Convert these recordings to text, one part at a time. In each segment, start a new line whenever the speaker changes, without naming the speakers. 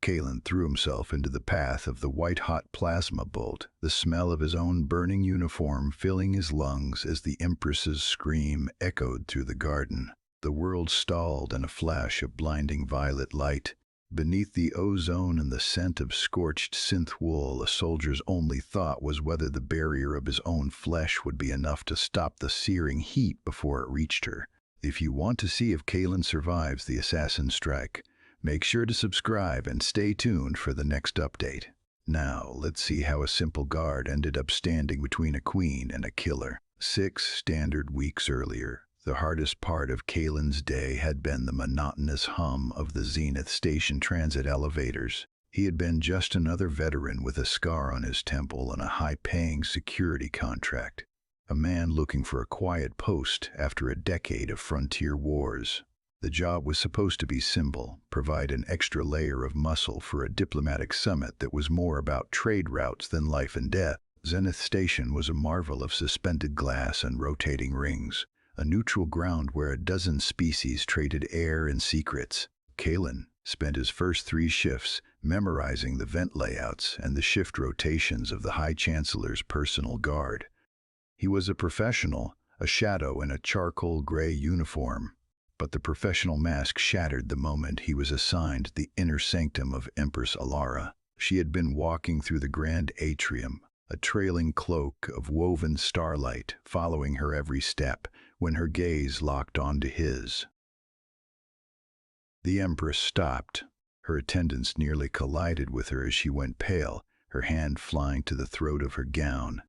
Kalen threw himself into the path of the white-hot plasma bolt, the smell of his own burning uniform filling his lungs as the Empress's scream echoed through the garden. The world stalled in a flash of blinding violet light. Beneath the ozone and the scent of scorched synth wool, a soldier's only thought was whether the barrier of his own flesh would be enough to stop the searing heat before it reached her. If you want to see if Kalen survives the assassin strike, make sure to subscribe and stay tuned for the next update. Now, let's see how a simple guard ended up standing between a queen and a killer. 6 standard weeks earlier, the hardest part of Kalen's day had been the monotonous hum of the Zenith Station transit elevators. He had been just another veteran with a scar on his temple and a high-paying security contract. A man looking for a quiet post after a decade of frontier wars. The job was supposed to be simple, provide an extra layer of muscle for a diplomatic summit that was more about trade routes than life and death. Zenith Station was a marvel of suspended glass and rotating rings, a neutral ground where a dozen species traded air and secrets. Kalen spent his first 3 shifts memorizing the vent layouts and the shift rotations of the High Chancellor's personal guard. He was a professional, a shadow in a charcoal gray uniform, but the professional mask shattered the moment he was assigned the inner sanctum of Empress Alara. She had been walking through the grand atrium, a trailing cloak of woven starlight following her every step, when her gaze locked onto his. The Empress stopped. Her attendants nearly collided with her as she went pale, her hand flying to the throat of her gown.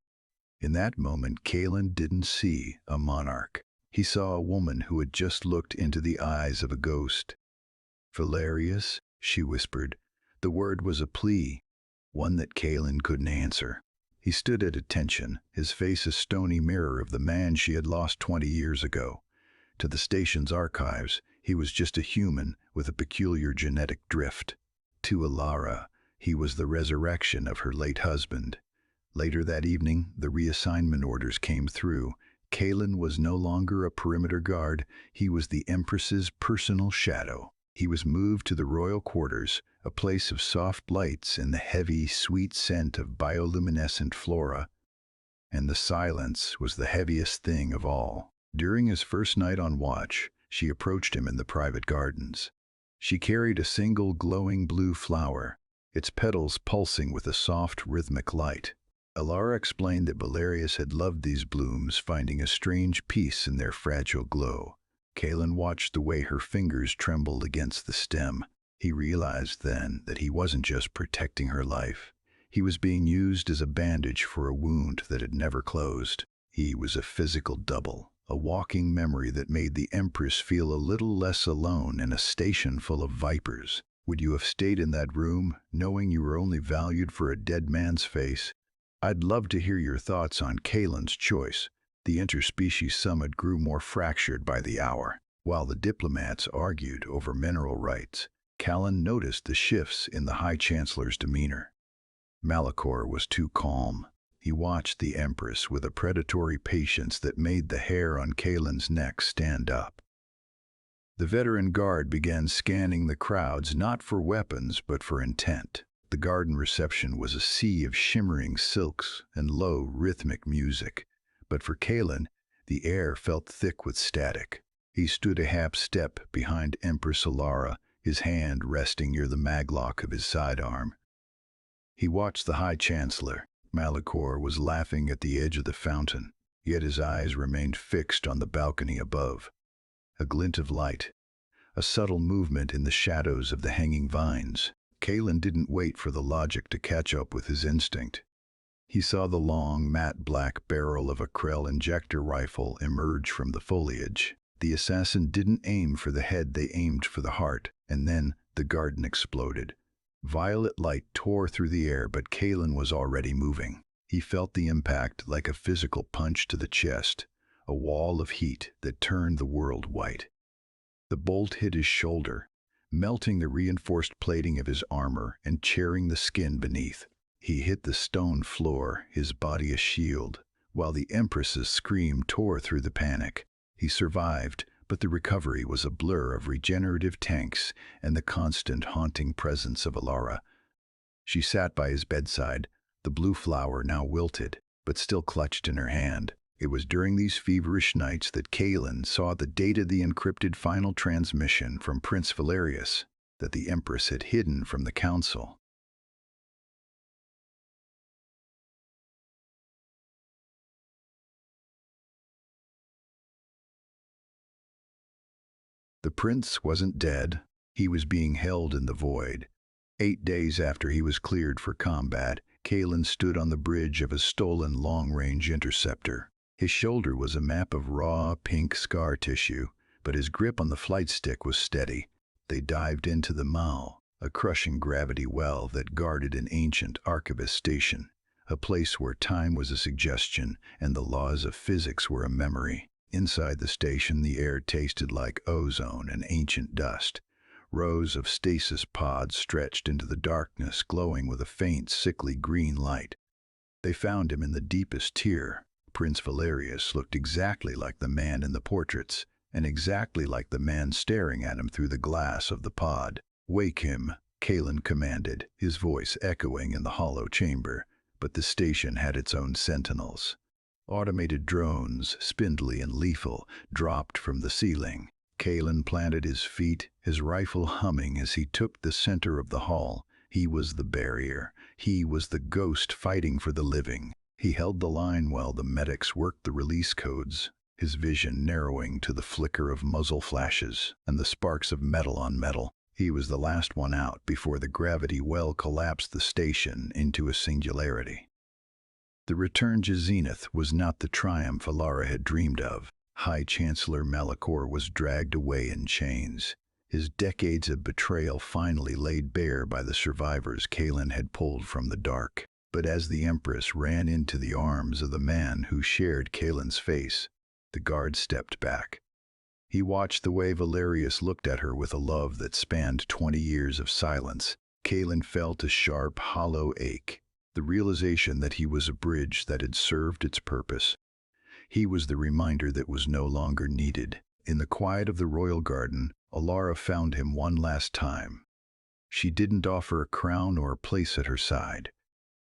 In that moment, Kalen didn't see a monarch. He saw a woman who had just looked into the eyes of a ghost. "Valerius," she whispered. The word was a plea, one that Kalen couldn't answer. He stood at attention, his face a stony mirror of the man she had lost 20 years ago. To the station's archives, he was just a human with a peculiar genetic drift. To Alara, he was the resurrection of her late husband. Later that evening, the reassignment orders came through. Kalen was no longer a perimeter guard, he was the Empress's personal shadow. He was moved to the royal quarters, a place of soft lights and the heavy, sweet scent of bioluminescent flora. And the silence was the heaviest thing of all. During his first night on watch, she approached him in the private gardens. She carried a single glowing blue flower, its petals pulsing with a soft, rhythmic light. Alara explained that Valerius had loved these blooms, finding a strange peace in their fragile glow. Kalen watched the way her fingers trembled against the stem. He realized then that he wasn't just protecting her life. He was being used as a bandage for a wound that had never closed. He was a physical double, a walking memory that made the Empress feel a little less alone in a station full of vipers. Would you have stayed in that room, knowing you were only valued for a dead man's face? I'd love to hear your thoughts on Kalen's choice. The interspecies summit grew more fractured by the hour. While the diplomats argued over mineral rights, Kalen noticed the shifts in the High Chancellor's demeanor. Malachor was too calm. He watched the Empress with a predatory patience that made the hair on Kalen's neck stand up. The veteran guard began scanning the crowds not for weapons but for intent. The garden reception was a sea of shimmering silks and low, rhythmic music. But for Kalen, the air felt thick with static. He stood a half step behind Empress Alara, his hand resting near the maglock of his sidearm. He watched the High Chancellor. Malachor was laughing at the edge of the fountain, yet his eyes remained fixed on the balcony above. A glint of light, a subtle movement in the shadows of the hanging vines. Kalen didn't wait for the logic to catch up with his instinct. He saw the long, matte black barrel of a Krell injector rifle emerge from the foliage. The assassin didn't aim for the head, they aimed for the heart, and then the garden exploded. Violet light tore through the air, but Kalen was already moving. He felt the impact like a physical punch to the chest, a wall of heat that turned the world white. The bolt hit his shoulder, melting the reinforced plating of his armor and tearing the skin beneath. He hit the stone floor, his body a shield, while the Empress's scream tore through the panic. He survived, but the recovery was a blur of regenerative tanks and the constant haunting presence of Alara. She sat by his bedside, the blue flower now wilted, but still clutched in her hand. It was during these feverish nights that Kaelin saw the date of the encrypted final transmission from Prince Valerius that the Empress had hidden from the Council. The prince wasn't dead. He was being held in the void. 8 days after he was cleared for combat, Kaelin stood on the bridge of a stolen long-range interceptor. His shoulder was a map of raw, pink scar tissue, but his grip on the flight stick was steady. They dived into the Mao, a crushing gravity well that guarded an ancient archivist station, a place where time was a suggestion and the laws of physics were a memory. Inside the station, the air tasted like ozone and ancient dust. Rows of stasis pods stretched into the darkness, glowing with a faint, sickly green light. They found him in the deepest tier. Prince Valerius looked exactly like the man in the portraits, and exactly like the man staring at him through the glass of the pod. "Wake him," Kaelin commanded, his voice echoing in the hollow chamber. But the station had its own sentinels. Automated drones, spindly and lethal, dropped from the ceiling. Kaelin planted his feet, his rifle humming as he took the center of the hall. He was the barrier. He was the ghost fighting for the living. He held the line while the medics worked the release codes, his vision narrowing to the flicker of muzzle flashes and the sparks of metal on metal. He was the last one out before the gravity well collapsed the station into a singularity. The return to Zenith was not the triumph Alara had dreamed of. High Chancellor Malachor was dragged away in chains, his decades of betrayal finally laid bare by the survivors Kaelin had pulled from the dark. But as the Empress ran into the arms of the man who shared Kaelin's face, the guard stepped back. He watched the way Valerius looked at her with a love that spanned 20 years of silence. Kaelin felt a sharp, hollow ache, the realization that he was a bridge that had served its purpose. He was the reminder that was no longer needed. In the quiet of the royal garden, Alara found him one last time. She didn't offer a crown or a place at her side.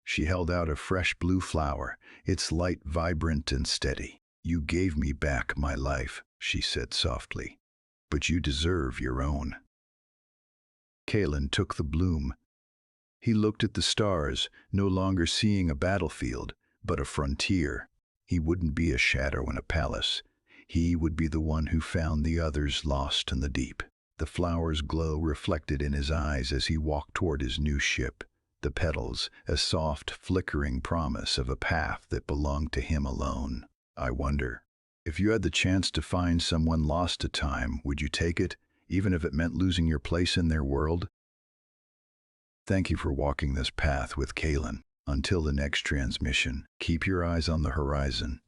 She held out a fresh blue flower, its light vibrant and steady. "You gave me back my life," she said softly, "but you deserve your own." Kaelin took the bloom. He looked at the stars, no longer seeing a battlefield, but a frontier. He wouldn't be a shadow in a palace. He would be the one who found the others lost in the deep. The flower's glow reflected in his eyes as he walked toward his new ship. The petals, a soft, flickering promise of a path that belonged to him alone. "I wonder, if you had the chance to find someone lost to time, would you take it, even if it meant losing your place in their world?" Thank you for walking this path with Kaelin. Until the next transmission, keep your eyes on the horizon.